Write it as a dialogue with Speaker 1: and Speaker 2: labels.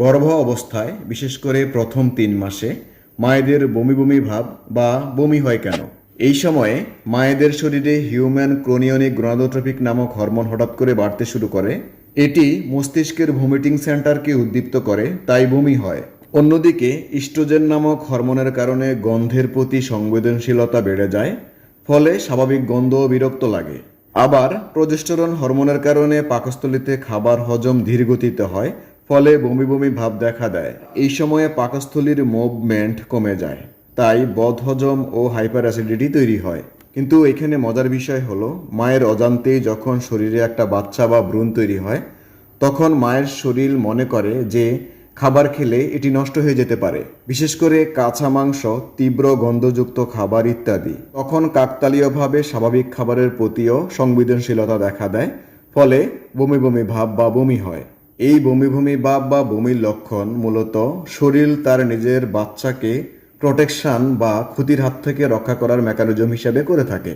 Speaker 1: গর্ভ অবস্থায় বিশেষ করে প্রথম 3 মাসে মায়েদের বমি বমি ভাব বা বমি হয় কেন? এই সময়ে মায়েদের শরীরে হিউম্যান ক্রোনিয়নিক গনাডোট্রপিক নামক হরমোন হঠাৎ করে বাড়তে শুরু করে। এটি মস্তিষ্কের ভমিটিং সেন্টারকে উদ্দীপ্ত করে, তাই বমি হয়। অন্যদিকে ইস্ট্রোজেন নামক হরমোনের কারণে গন্ধের প্রতি সংবেদনশীলতা বেড়ে যায়, ফলে স্বাভাবিক গন্ধও বিরক্ত লাগে। আবার প্রজেস্টেরন হরমোনের কারণে পাকস্থলীতে খাবার হজম ধীর গতিতে হয়, ফলে বমি বমি ভাব দেখা দেয়। এই সময়ে পাকস্থলীর মুভমেন্ট কমে যায়, তাই বদহজম ও হাইপার অ্যাসিডিটি তৈরি হয়। কিন্তু এখানে মজার বিষয় হলো, মায়ের অজান্তেই যখন শরীরে একটা বাচ্চা বা ভ্রূণ তৈরি হয়, তখন মায়ের শরীর মনে করে যে খাবার খেলে এটি নষ্ট হয়ে যেতে পারে, বিশেষ করে কাঁচা মাংস, তীব্র গন্ধযুক্ত খাবার ইত্যাদি। তখন কাকতালীয়ভাবে স্বাভাবিক খাবারের প্রতিও সংবেদনশীলতা দেখা দেয়, ফলে বমি বমি ভাব বা বমি হয়। এই বমি বমি ভাব বা বমির লক্ষণ মূলত শরীর তার নিজের বাচ্চাকে প্রোটেকশন বা ক্ষতির হাত থেকে রক্ষা করার মেকানিজম হিসাবে করে থাকে।